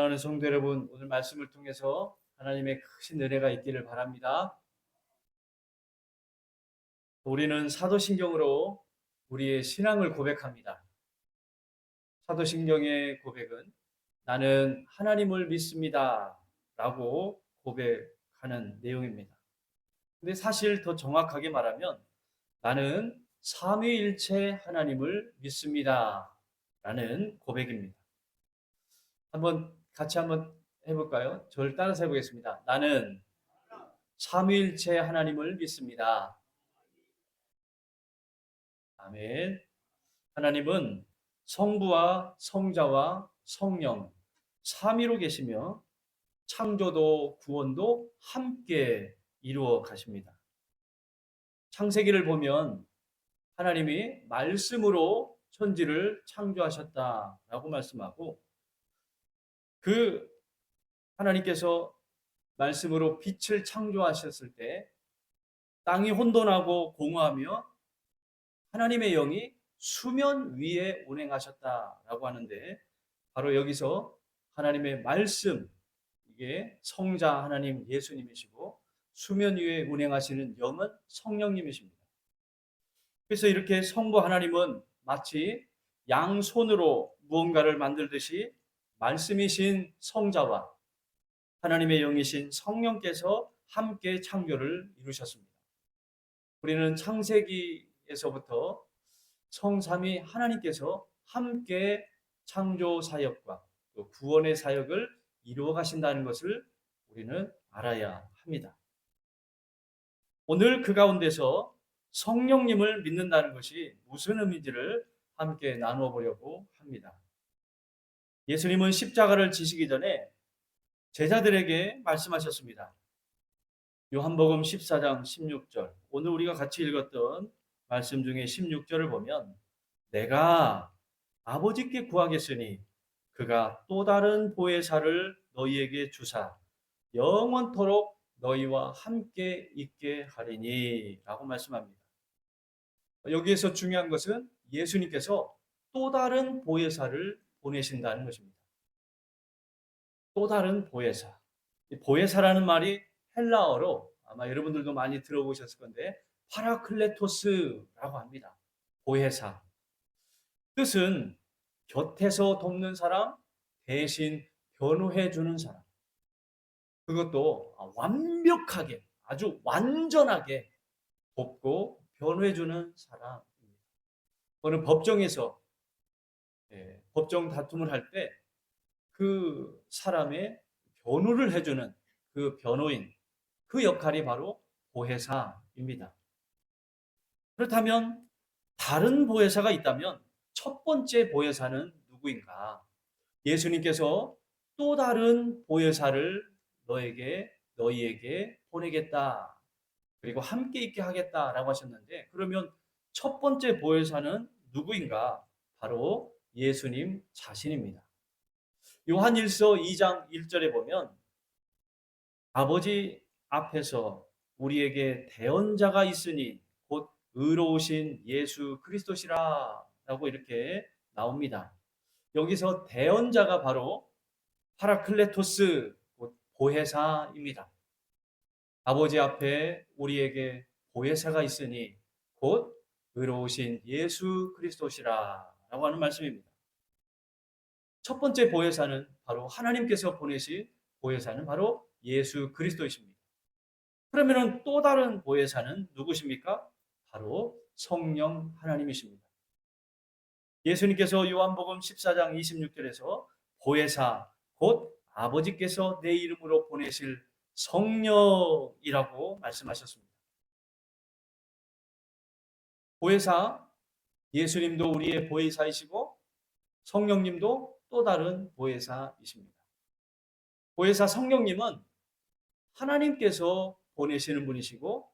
사랑하는 성도 여러분, 오늘 말씀을 통해서 하나님의 크신 은혜가 있기를 바랍니다. 우리는 사도신경으로 우리의 신앙을 고백합니다. 사도신경의 고백은 나는 하나님을 믿습니다 라고 고백하는 내용입니다. 근데 사실 더 정확하게 말하면 나는 삼위일체 하나님을 믿습니다 라는 고백입니다. 같이 해볼까요? 저를 따라서 해보겠습니다. 나는 삼위일체 하나님을 믿습니다. 아멘. 하나님은 성부와 성자와 성령 삼위로 계시며 창조도 구원도 함께 이루어 가십니다. 창세기를 보면 하나님이 말씀으로 천지를 창조하셨다라고 말씀하고, 그 하나님께서 말씀으로 빛을 창조하셨을 때 땅이 혼돈하고 공허하며 하나님의 영이 수면 위에 운행하셨다라고 하는데, 바로 여기서 하나님의 말씀, 이게 성자 하나님 예수님이시고 수면 위에 운행하시는 영은 성령님이십니다. 그래서 이렇게 성부 하나님은 마치 양손으로 무언가를 만들듯이 말씀이신 성자와 하나님의 영이신 성령께서 함께 창조를 이루셨습니다. 우리는 창세기에서부터 성삼위 하나님께서 함께 창조 사역과 또 구원의 사역을 이루어 가신다는 것을 우리는 알아야 합니다. 오늘 그 가운데서 성령님을 믿는다는 것이 무슨 의미인지를 함께 나누어 보려고 합니다. 예수님은 십자가를 지시기 전에 제자들에게 말씀하셨습니다. 요한복음 14장 16절, 오늘 우리가 같이 읽었던 말씀 중에 16절을 보면 내가 아버지께 구하겠으니 그가 또 다른 보혜사를 너희에게 주사 영원토록 너희와 함께 있게 하리니 라고 말씀합니다. 여기에서 중요한 것은 예수님께서 또 다른 보혜사를 보내신다는 것입니다. 또 다른 보혜사. 보혜사라는 말이 헬라어로 아마 여러분들도 많이 들어보셨을 건데 파라클레토스라고 합니다. 보혜사. 뜻은 곁에서 돕는 사람, 대신 변호해 주는 사람. 그것도 완벽하게, 아주 완전하게 돕고 변호해 주는 사람입니다. 어느 법정에서 법정 다툼을 할 때 그 사람의 변호를 해주는 그 변호인, 그 역할이 바로 보혜사입니다. 그렇다면 다른 보혜사가 있다면 첫 번째 보혜사는 누구인가? 예수님께서 또 다른 보혜사를 너희에게 보내겠다. 그리고 함께 있게 하겠다라고 하셨는데, 그러면 첫 번째 보혜사는 누구인가? 바로 예수님 자신입니다. 요한일서 2장 1절에 보면 아버지 앞에서 우리에게 대언자가 있으니 곧 의로우신 예수 그리스도시라 라고 이렇게 나옵니다. 여기서 대언자가 바로 파라클레토스, 곧 보혜사입니다. 아버지 앞에 우리에게 보혜사가 있으니 곧 의로우신 예수 그리스도시라 라고 하는 말씀입니다. 첫 번째 보혜사는 바로 하나님께서 보내신 보혜사는 바로 예수 그리스도이십니다. 그러면 또 다른 보혜사는 누구십니까? 바로 성령 하나님이십니다. 예수님께서 요한복음 14장 26절에서 보혜사 곧 아버지께서 내 이름으로 보내실 성령이라고 말씀하셨습니다. 보혜사, 예수님도 우리의 보혜사이시고 성령님도 또 다른 보혜사이십니다. 보혜사 성령님은 하나님께서 보내시는 분이시고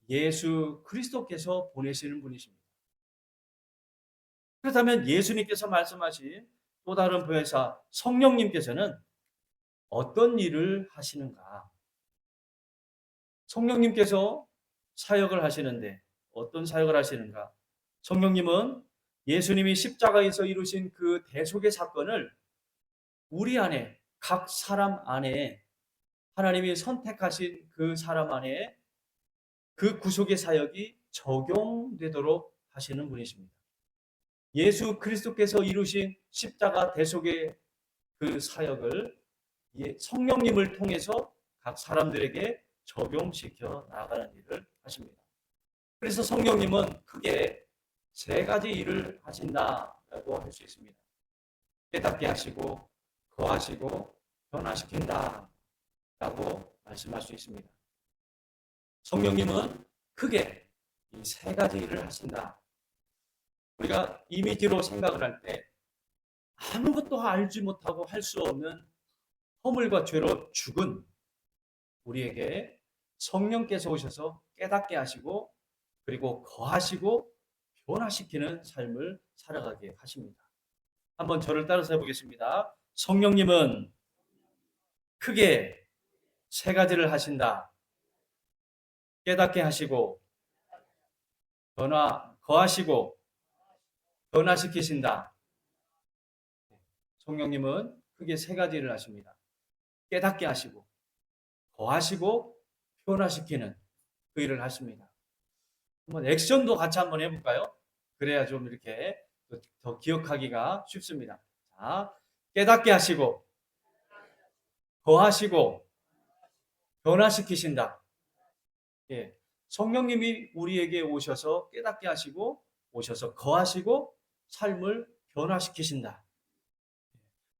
예수 그리스도께서 보내시는 분이십니다. 그렇다면 예수님께서 말씀하신 또 다른 보혜사 성령님께서는 어떤 일을 하시는가? 성령님께서 사역을 하시는데 어떤 사역을 하시는가? 성령님은 예수님이 십자가에서 이루신 그 대속의 사건을 우리 안에 각 사람 안에 하나님이 선택하신 그 사람 안에 그 구속의 사역이 적용되도록 하시는 분이십니다. 예수 그리스도께서 이루신 십자가 대속의 그 사역을 성령님을 통해서 각 사람들에게 적용시켜 나가는 일을 하십니다. 그래서 성령님은 크게 세 가지 일을 하신다라고 할 수 있습니다. 깨닫게 하시고, 거하시고, 변화시킨다 라고 말씀할 수 있습니다. 성령님은 크게 이 세 가지 일을 하신다. 우리가 이미지로 생각을 할 때 아무것도 알지 못하고 할 수 없는 허물과 죄로 죽은 우리에게 성령께서 오셔서 깨닫게 하시고 그리고 거하시고 변화시키는 삶을 살아가게 하십니다. 한번 저를 따라서 해보겠습니다. 성령님은 크게 세 가지를 하신다. 깨닫게 하시고 거하시고 변화시키신다. 성령님은 크게 세 가지를 하십니다. 깨닫게 하시고 거하시고 변화시키는 그 일을 하십니다. 한번 액션도 같이 한번 해볼까요? 그래야 좀 이렇게 더 기억하기가 쉽습니다. 자, 깨닫게 하시고 거하시고 변화시키신다. 예, 성령님이 우리에게 오셔서 깨닫게 하시고 오셔서 거하시고 삶을 변화시키신다.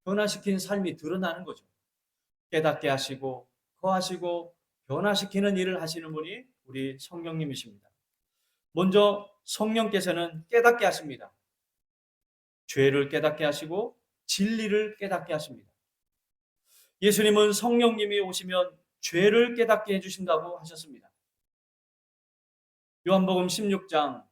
변화시킨 삶이 드러나는 거죠. 깨닫게 하시고 거하시고 변화시키는 일을 하시는 분이 우리 성령님이십니다. 먼저 성령께서는 깨닫게 하십니다. 죄를 깨닫게 하시고 진리를 깨닫게 하십니다. 예수님은 성령님이 오시면 죄를 깨닫게 해주신다고 하셨습니다. 요한복음 16장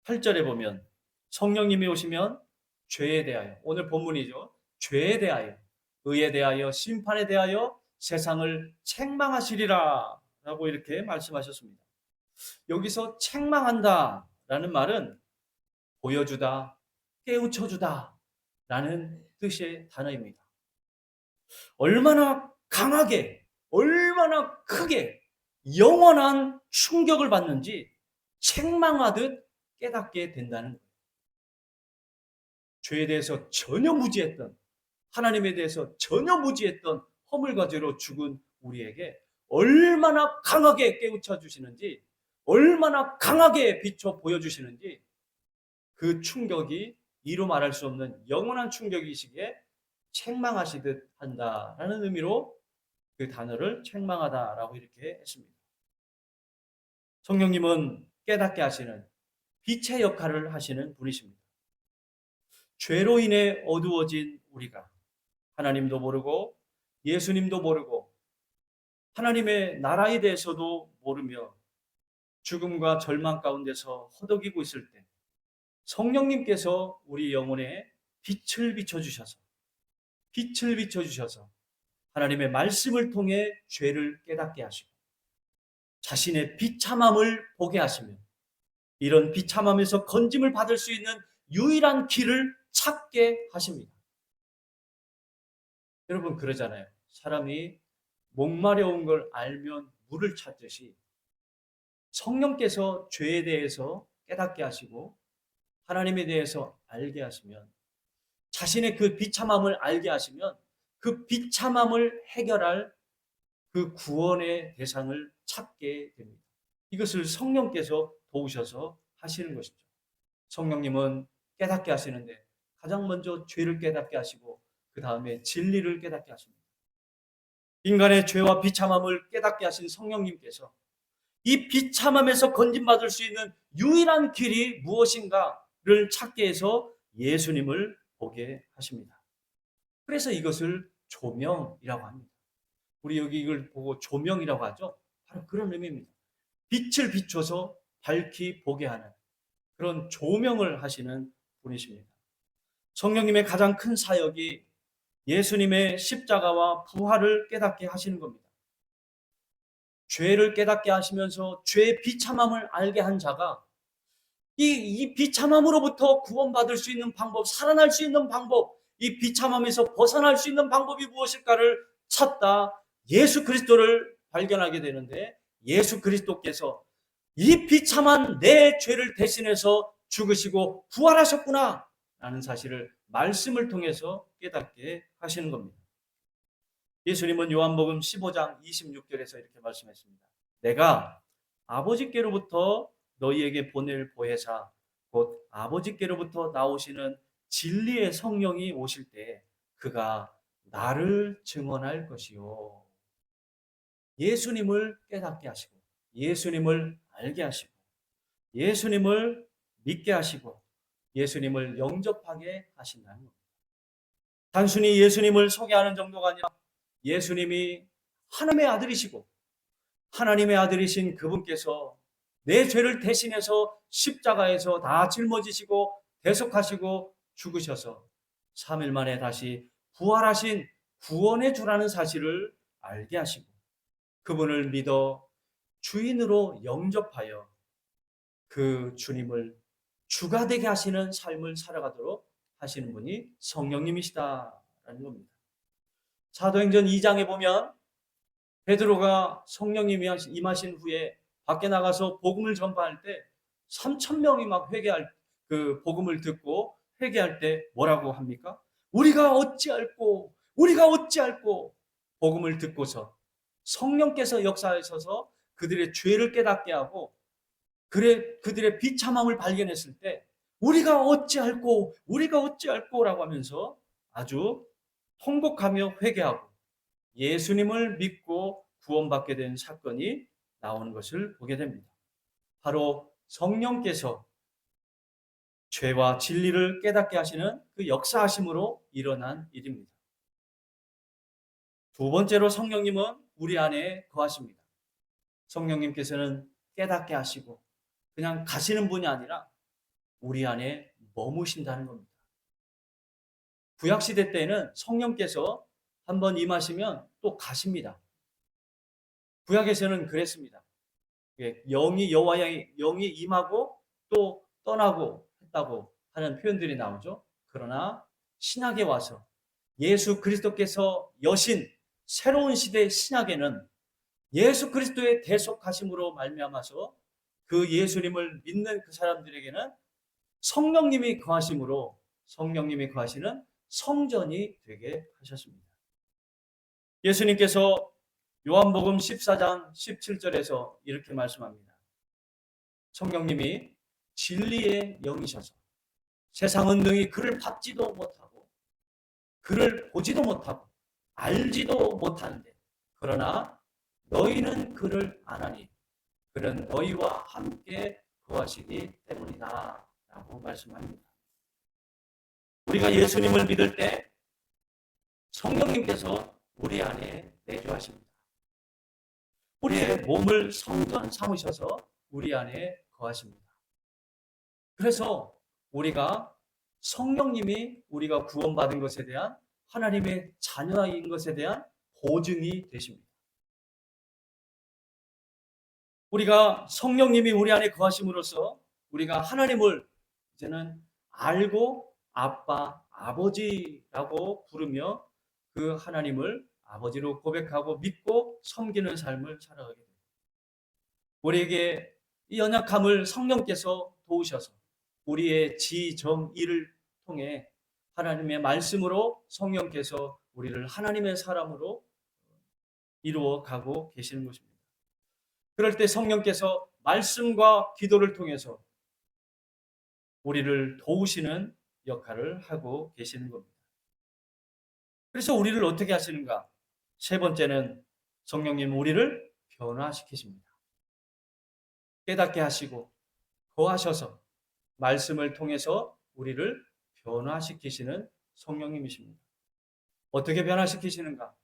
8절에 보면 성령님이 오시면 죄에 대하여, 오늘 본문이죠. 죄에 대하여, 의에 대하여, 심판에 대하여 세상을 책망하시리라 라고 이렇게 말씀하셨습니다. 여기서 책망한다 라는 말은 보여주다, 깨우쳐주다 라는 뜻의 단어입니다. 얼마나 강하게, 얼마나 크게 영원한 충격을 받는지 책망하듯 깨닫게 된다는 거예요. 죄에 대해서 전혀 무지했던, 하나님에 대해서 전혀 무지했던 허물과 죄로 죽은 우리에게 얼마나 강하게 깨우쳐 주시는지, 얼마나 강하게 비춰 보여주시는지 그 충격이 이루 말할 수 없는 영원한 충격이시기에 책망하시듯 한다라는 의미로 그 단어를 책망하다라고 이렇게 했습니다. 성령님은 깨닫게 하시는 빛의 역할을 하시는 분이십니다. 죄로 인해 어두워진 우리가 하나님도 모르고 예수님도 모르고 하나님의 나라에 대해서도 모르며 죽음과 절망 가운데서 허덕이고 있을 때 성령님께서 우리 영혼에 빛을 비춰주셔서 하나님의 말씀을 통해 죄를 깨닫게 하시고 자신의 비참함을 보게 하시며 이런 비참함에서 건짐을 받을 수 있는 유일한 길을 찾게 하십니다. 여러분 그러잖아요. 사람이 목마려운 걸 알면 물을 찾듯이 성령께서 죄에 대해서 깨닫게 하시고 하나님에 대해서 알게 하시면 자신의 그 비참함을 알게 하시면 그 비참함을 해결할 그 구원의 대상을 찾게 됩니다. 이것을 성령께서 도우셔서 하시는 것이죠. 성령님은 깨닫게 하시는데 가장 먼저 죄를 깨닫게 하시고 그 다음에 진리를 깨닫게 하십니다. 인간의 죄와 비참함을 깨닫게 하신 성령님께서 이 비참함에서 건진받을 수 있는 유일한 길이 무엇인가를 찾게 해서 예수님을 보게 하십니다. 그래서 이것을 조명이라고 합니다. 우리 여기 이걸 보고 조명이라고 하죠. 바로 그런 의미입니다. 빛을 비춰서 밝히 보게 하는 그런 조명을 하시는 분이십니다. 성령님의 가장 큰 사역이 예수님의 십자가와 부활을 깨닫게 하시는 겁니다. 죄를 깨닫게 하시면서 죄의 비참함을 알게 한 자가 이 비참함으로부터 구원받을 수 있는 방법, 살아날 수 있는 방법, 이 비참함에서 벗어날 수 있는 방법이 무엇일까를 찾다 예수 그리스도를 발견하게 되는데, 예수 그리스도께서 이 비참한 내 죄를 대신해서 죽으시고 부활하셨구나 라는 사실을 말씀을 통해서 깨닫게 하시는 겁니다. 예수님은 요한복음 15장 26절에서 이렇게 말씀했습니다. 내가 아버지께로부터 너희에게 보낼 보혜사 곧 아버지께로부터 나오시는 진리의 성령이 오실 때 그가 나를 증언할 것이요. 예수님을 깨닫게 하시고 예수님을 알게 하시고 예수님을 믿게 하시고 예수님을 영접하게 하신다는 겁니다. 단순히 예수님을 소개하는 정도가 아니라 예수님이 하나님의 아들이시고 하나님의 아들이신 그분께서 내 죄를 대신해서 십자가에서 다 짊어지시고 대속하시고 죽으셔서 3일 만에 다시 부활하신 구원의 주라는 사실을 알게 하시고 그분을 믿어 주인으로 영접하여 그 주님을 주가 되게 하시는 삶을 살아가도록 하시는 분이 성령님이시다라는 겁니다. 사도행전 2장에 보면 베드로가 성령님이 임하신 후에 밖에 나가서 복음을 전파할 때 3,000명이 막 회개할 그 복음을 듣고 회개할 때 뭐라고 합니까? 우리가 어찌할꼬 복음을 듣고서 성령께서 역사하셔서 그들의 죄를 깨닫게 하고 그들의 비참함을 발견했을 때 우리가 어찌할꼬 라고 하면서 아주 통곡하며 회개하고 예수님을 믿고 구원받게 된 사건이 나오는 것을 보게 됩니다. 바로 성령께서 죄와 진리를 깨닫게 하시는 그 역사하심으로 일어난 일입니다. 두 번째로 성령님은 우리 안에 거하십니다. 성령님께서는 깨닫게 하시고 그냥 가시는 분이 아니라 우리 안에 머무신다는 겁니다. 구약시대 때는 성령께서 한번 임하시면 또 가십니다. 구약에서는 그랬습니다. 영이 여호와의 영이 임하고 또 떠나고 했다고 하는 표현들이 나오죠. 그러나 신약에 와서 예수 그리스도께서 여신 새로운 시대의 신약에는 예수 그리스도의 대속하심으로 말미암아서 그 예수님을 믿는 그 사람들에게는 성령님이 거하심으로 성령님이 거하시는 성전이 되게 하셨습니다. 예수님께서 요한복음 14장 17절에서 이렇게 말씀합니다. 성령님이 진리의 영이셔서 세상은 능히 그를 받지도 못하고 그를 보지도 못하고 알지도 못하는데 그러나 너희는 그를 아나니 그는 너희와 함께 거하시기 때문이다 라고 말씀합니다. 우리가 예수님을 믿을 때 성령님께서 우리 안에 내주하십니다. 우리의 몸을 성전 삼으셔서 우리 안에 거하십니다. 그래서 우리가 성령님이 우리가 구원받은 것에 대한 하나님의 자녀인 것에 대한 보증이 되십니다. 우리가 성령님이 우리 안에 거하심으로써 우리가 하나님을 이제는 알고 아빠, 아버지라고 부르며 그 하나님을 아버지로 고백하고 믿고 섬기는 삶을 살아가게 됩니다. 우리에게 이 연약함을 성령께서 도우셔서 우리의 지, 정, 이를 통해 하나님의 말씀으로 성령께서 우리를 하나님의 사람으로 이루어가고 계시는 것입니다. 그럴 때 성령께서 말씀과 기도를 통해서 우리를 도우시는 역할을 하고 계시는 겁니다. 그래서 우리를 어떻게 하시는가? 세 번째는 성령님 우리를 변화시키십니다. 깨닫게 하시고 거하셔서 말씀을 통해서 우리를 변화시키시는 성령님이십니다. 어떻게 변화시키시는가?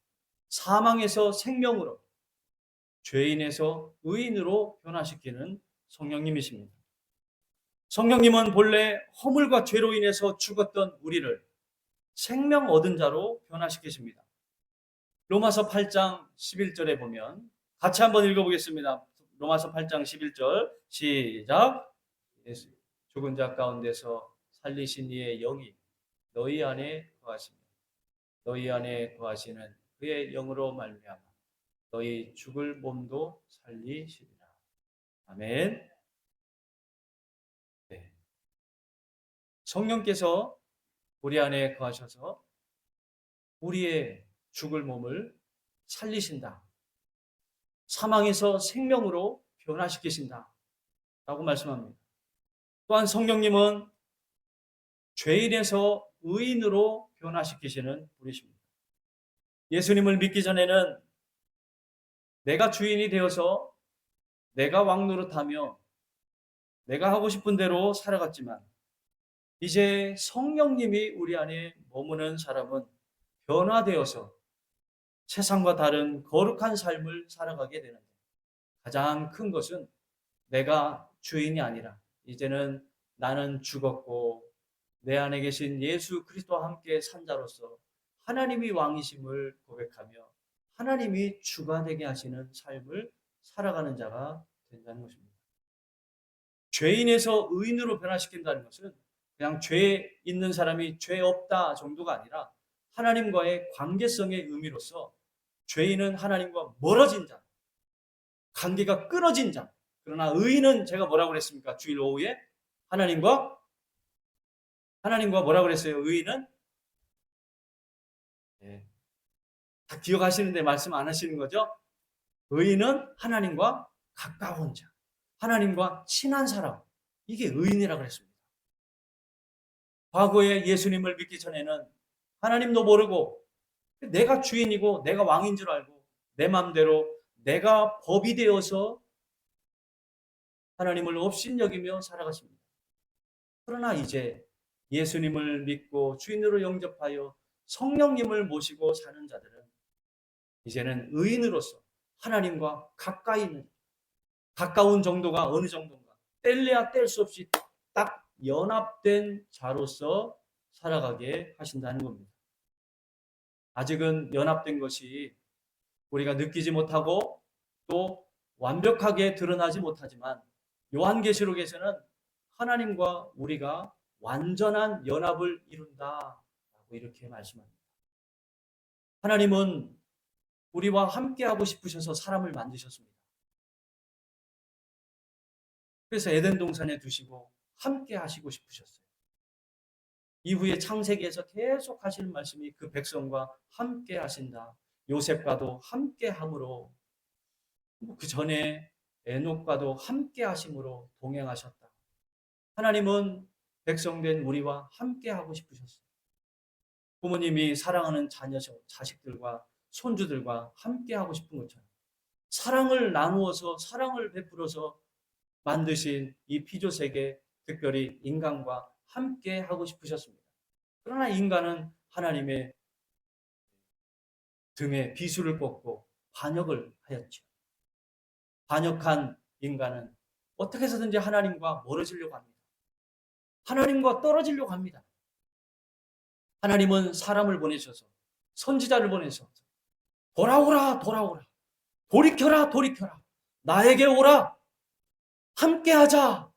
사망에서 생명으로, 죄인에서 의인으로 변화시키는 성령님이십니다. 성령님은 본래 허물과 죄로 인해서 죽었던 우리를 생명 얻은 자로 변화시키십니다. 로마서 8장 11절에 보면 같이 한번 읽어보겠습니다. 로마서 8장 11절 시작. 죽은 자 가운데서 살리신 이의 영이 너희 안에 거하시며 너희 안에 거하시는 그의 영으로 말미암아 너희 죽을 몸도 살리시리라. 아멘. 네. 성령께서 우리 안에 거하셔서 우리의 죽을 몸을 살리신다. 사망에서 생명으로 변화시키신다. 라고 말씀합니다. 또한 성령님은 죄인에서 의인으로 변화시키시는 분이십니다. 예수님을 믿기 전에는 내가 주인이 되어서 내가 왕 노릇하며 내가 하고 싶은 대로 살아갔지만 이제 성령님이 우리 안에 머무는 사람은 변화되어서 세상과 다른 거룩한 삶을 살아가게 되는데 가장 큰 것은 내가 주인이 아니라 이제는 나는 죽었고 내 안에 계신 예수 그리스도와 함께 산 자로서 하나님이 왕이심을 고백하며 하나님이 주가 되게 하시는 삶을 살아가는 자가 된다는 것입니다. 죄인에서 의인으로 변화시킨다는 것은 그냥 죄 있는 사람이 죄 없다 정도가 아니라 하나님과의 관계성의 의미로서 죄인은 하나님과 멀어진 자, 관계가 끊어진 자. 그러나 의인은 제가 뭐라고 그랬습니까? 주일 오후에 하나님과 뭐라고 그랬어요? 의인은 네. 다 기억하시는데 말씀 안 하시는 거죠? 의인은 하나님과 가까운 자, 하나님과 친한 사람. 이게 의인이라고 그랬습니다. 과거에 예수님을 믿기 전에는 하나님도 모르고 내가 주인이고 내가 왕인 줄 알고 내 마음대로 내가 법이 되어서 하나님을 업신여기며 살아갔습니다. 그러나 이제 예수님을 믿고 주인으로 영접하여 성령님을 모시고 사는 자들은 이제는 의인으로서 하나님과 가까이 있는, 가까운 정도가 어느 정도인가, 뗄래야 뗄 수 없이 딱 연합된 자로서 살아가게 하신다는 겁니다. 아직은 연합된 것이 우리가 느끼지 못하고 또 완벽하게 드러나지 못하지만 요한계시록에서는 하나님과 우리가 완전한 연합을 이룬다라고 이렇게 말씀합니다. 하나님은 우리와 함께하고 싶으셔서 사람을 만드셨습니다. 그래서 에덴 동산에 두시고 함께 하시고 싶으셨어요. 이후에 창세기에서 계속 하시는 말씀이 그 백성과 함께 하신다. 요셉과도 함께 함으로 그 전에 에녹과도 함께 하심으로 동행하셨다. 하나님은 백성된 우리와 함께 하고 싶으셨어요. 부모님이 사랑하는 자식들과 손주들과 함께 하고 싶은 것처럼 사랑을 나누어서 사랑을 베풀어서 만드신 이 피조세계, 특별히 인간과 함께 하고 싶으셨습니다. 그러나 인간은 하나님의 등에 비수를 꽂고 반역을 하였죠. 반역한 인간은 어떻게 해서든지 하나님과 멀어지려고 합니다. 하나님과 떨어지려고 합니다. 하나님은 사람을 보내셔서 선지자를 보내셔서 돌아오라 돌아오라 돌이켜라 돌이켜라 나에게 오라 함께하자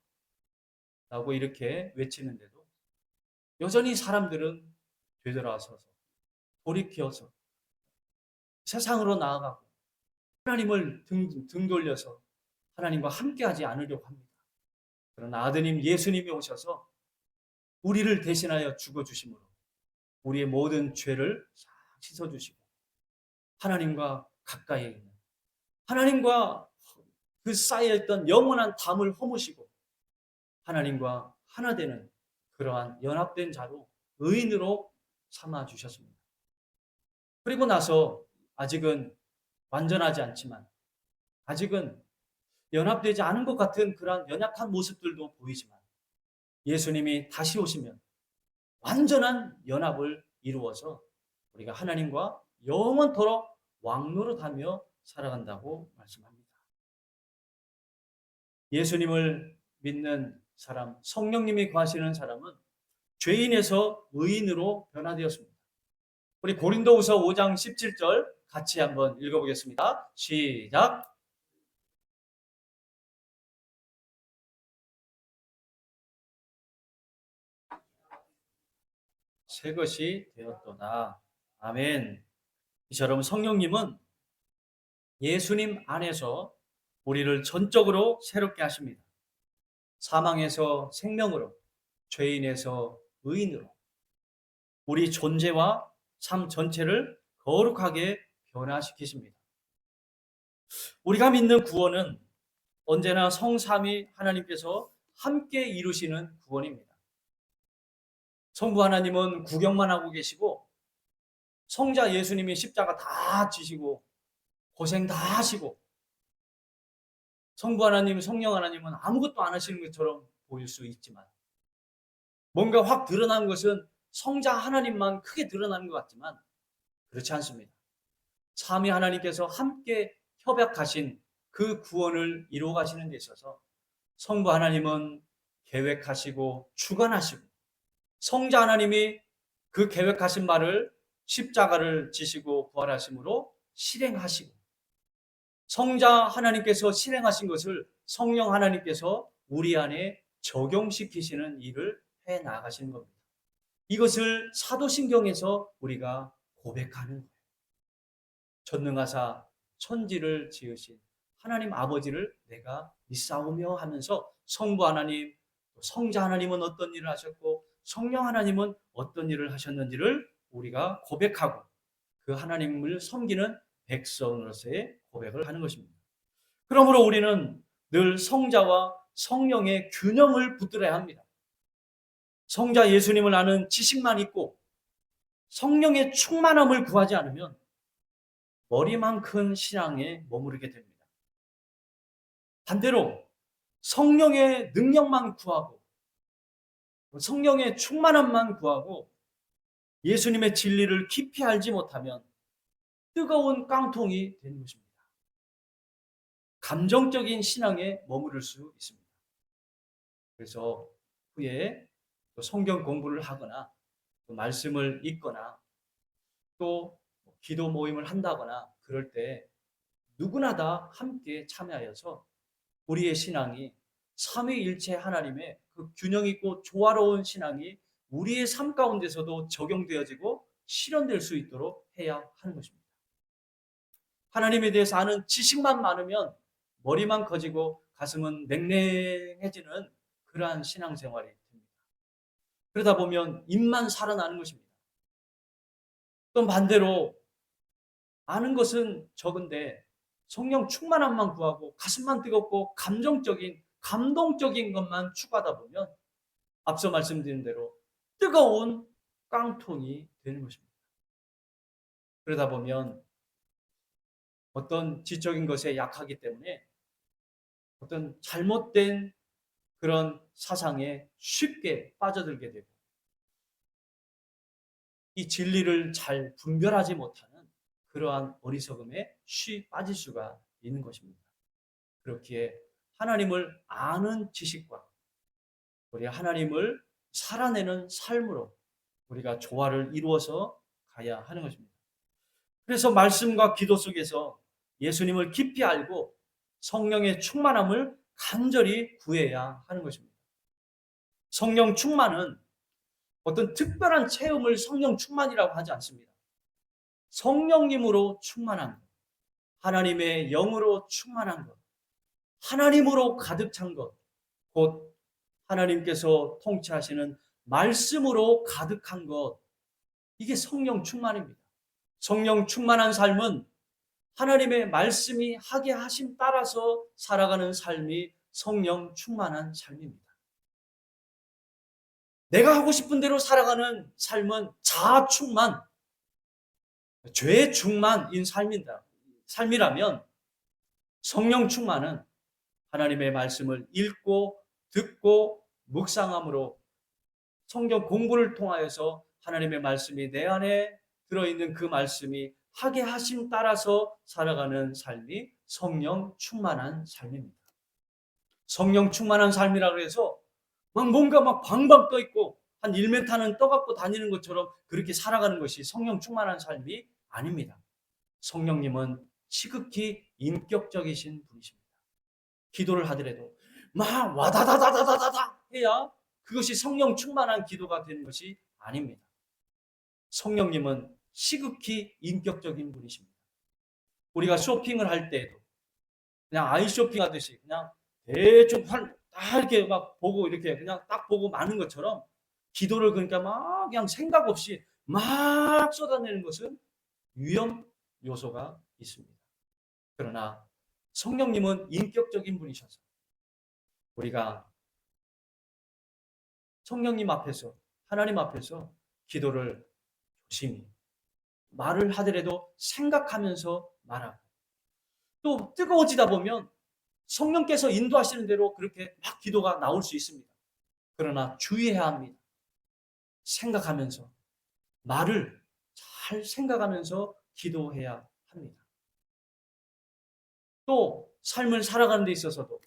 라고 이렇게 외치는데도 여전히 사람들은 되돌아서서 돌이켜서 세상으로 나아가고 하나님을 등 돌려서 하나님과 함께하지 않으려고 합니다. 그러나 아드님 예수님이 오셔서 우리를 대신하여 죽어주심으로 우리의 모든 죄를 싹 씻어주시고 하나님과 가까이 있는 하나님과 그 쌓여있던 영원한 담을 허무시고 하나님과 하나 되는 그러한 연합된 자로 의인으로 삼아주셨습니다. 그리고 나서 아직은 완전하지 않지만 아직은 연합되지 않은 것 같은 그러한 연약한 모습들도 보이지만 예수님이 다시 오시면 완전한 연합을 이루어서 우리가 하나님과 영원토록 왕노릇하며 살아간다고 말씀합니다. 예수님을 믿는 사람, 성령님이 거하시는 사람은 죄인에서 의인으로 변화되었습니다. 우리 고린도후서 5장 17절 같이 한번 읽어보겠습니다. 시작. 새 것이 되었도다. 아멘. 이처럼 성령님은 예수님 안에서 우리를 전적으로 새롭게 하십니다. 사망에서 생명으로, 죄인에서 의인으로 우리 존재와 삶 전체를 거룩하게 변화시키십니다. 우리가 믿는 구원은 언제나 성삼위 하나님께서 함께 이루시는 구원입니다. 성부 하나님은 구경만 하고 계시고 성자 예수님이 십자가 다 지시고 고생 다 하시고 성부 하나님, 성령 하나님은 아무것도 안 하시는 것처럼 보일 수 있지만 뭔가 확 드러난 것은 성자 하나님만 크게 드러나는 것 같지만 그렇지 않습니다. 삼위 하나님께서 함께 협약하신 그 구원을 이루어 가시는 데 있어서 성부 하나님은 계획하시고 주관하시고 성자 하나님이 그 계획하신 바를 십자가를 지시고 부활하심으로 실행하시고 성자 하나님께서 실행하신 것을 성령 하나님께서 우리 안에 적용시키시는 일을 해 나가시는 겁니다. 이것을 사도신경에서 우리가 고백하는 거예요. 전능하사 천지를 지으신 하나님 아버지를 내가 믿사오며 하면서 성부 하나님, 성자 하나님은 어떤 일을 하셨고 성령 하나님은 어떤 일을 하셨는지를 우리가 고백하고 그 하나님을 섬기는 백성으로서의 고백을 하는 것입니다. 그러므로 우리는 늘 성자와 성령의 균형을 붙들어야 합니다. 성자 예수님을 아는 지식만 있고 성령의 충만함을 구하지 않으면 머리만큰 신앙에 머무르게 됩니다. 반대로 성령의 능력만 구하고 성령의 충만함만 구하고 예수님의 진리를 깊이 알지 못하면 뜨거운 깡통이 되는 것입니다. 감정적인 신앙에 머무를 수 있습니다. 그래서 후에 성경 공부를 하거나 또 말씀을 읽거나 또 기도 모임을 한다거나 그럴 때 누구나 다 함께 참여하여서 우리의 신앙이 삼위일체 하나님의 그 균형 있고 조화로운 신앙이 우리의 삶 가운데서도 적용되어지고 실현될 수 있도록 해야 하는 것입니다. 하나님에 대해서 아는 지식만 많으면 머리만 커지고 가슴은 냉랭해지는 그러한 신앙생활이 됩니다. 그러다 보면 입만 살아나는 것입니다. 또 반대로 아는 것은 적은데 성령 충만함만 구하고 가슴만 뜨겁고 감동적인 것만 추구하다 보면 앞서 말씀드린 대로 뜨거운 깡통이 되는 것입니다. 그러다 보면 어떤 지적인 것에 약하기 때문에 어떤 잘못된 그런 사상에 쉽게 빠져들게 되고 이 진리를 잘 분별하지 못하는 그러한 어리석음에 쉽게 빠질 수가 있는 것입니다. 그렇기에 하나님을 아는 지식과 우리 하나님을 살아내는 삶으로 우리가 조화를 이루어서 가야 하는 것입니다. 그래서 말씀과 기도 속에서 예수님을 깊이 알고 성령의 충만함을 간절히 구해야 하는 것입니다. 성령 충만은 어떤 특별한 체험을 성령 충만이라고 하지 않습니다. 성령님으로 충만한 것, 하나님의 영으로 충만한 것, 하나님으로 가득 찬 것, 곧 하나님께서 통치하시는 말씀으로 가득한 것, 이게 성령 충만입니다. 성령 충만한 삶은 하나님의 말씀이 하게 하심 따라서 살아가는 삶이 성령 충만한 삶입니다. 내가 하고 싶은 대로 살아가는 삶은 자아 충만, 죄 충만인 삶이라면 성령 충만은 하나님의 말씀을 읽고 듣고 묵상함으로 성경 공부를 통하여서 하나님의 말씀이 내 안에 들어있는 그 말씀이 하게 하심 따라서 살아가는 삶이 성령 충만한 삶입니다. 성령 충만한 삶이라고 해서 뭔가 방방 떠 있고 한 1m는 떠 갖고 다니는 것처럼 그렇게 살아가는 것이 성령 충만한 삶이 아닙니다. 성령님은 지극히 인격적이신 분이십니다. 기도를 하더라도 막 와다다다다다다 해야 그것이 성령 충만한 기도가 되는 것이 아닙니다. 성령님은 시극히 인격적인 분이십니다. 우리가 쇼핑을 할 때에도 그냥 아이 쇼핑하듯이 그냥 대충 다 이렇게 막 보고 이렇게 그냥 딱 보고 마는 것처럼 기도를 그러니까 막 그냥 생각 없이 막 쏟아내는 것은 위험 요소가 있습니다. 그러나 성령님은 인격적인 분이셔서 우리가 성령님 앞에서 하나님 앞에서 기도를 조심히 말을 하더라도 생각하면서 말하고 또 뜨거워지다 보면 성령께서 인도하시는 대로 그렇게 막 기도가 나올 수 있습니다. 그러나 주의해야 합니다. 생각하면서 말을 잘 생각하면서 기도해야 합니다. 또 삶을 살아가는 데 있어서도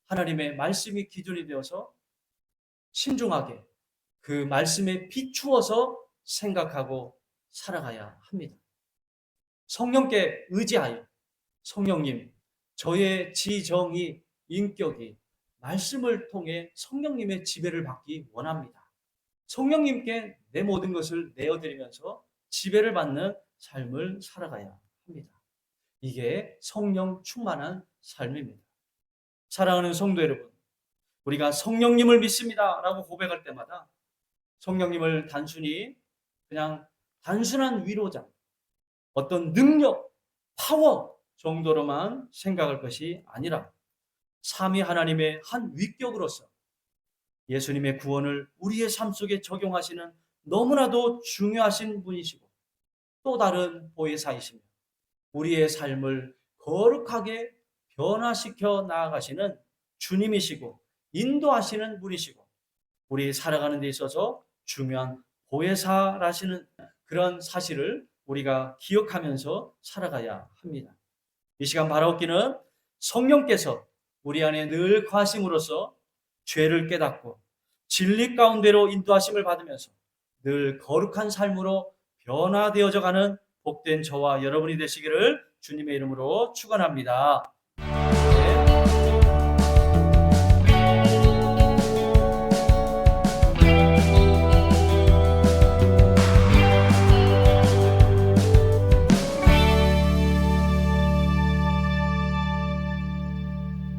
하나님의 말씀이 기준이 되어서 신중하게 그 말씀에 비추어서 생각하고 살아가야 합니다. 성령께 의지하여 성령님, 저의 지정이, 인격이 말씀을 통해 성령님의 지배를 받기 원합니다. 성령님께 내 모든 것을 내어드리면서 지배를 받는 삶을 살아가야 합니다. 이게 성령 충만한 삶입니다. 사랑하는 성도 여러분, 우리가 성령님을 믿습니다 라고 고백할 때마다 성령님을 단순히 그냥 단순한 위로자, 어떤 능력, 파워 정도로만 생각할 것이 아니라 삼위 하나님의 한 위격으로서 예수님의 구원을 우리의 삶 속에 적용하시는 너무나도 중요하신 분이시고 또 다른 보혜사이시며 우리의 삶을 거룩하게 변화시켜 나아가시는 주님이시고 인도하시는 분이시고 우리 살아가는 데 있어서 중요한 보혜사라시는 그런 사실을 우리가 기억하면서 살아가야 합니다. 이 시간 바라옵기는 성령께서 우리 안에 늘 거하심으로써 죄를 깨닫고 진리 가운데로 인도하심을 받으면서 늘 거룩한 삶으로 변화되어져 가는 복된 저와 여러분이 되시기를 주님의 이름으로 축원합니다.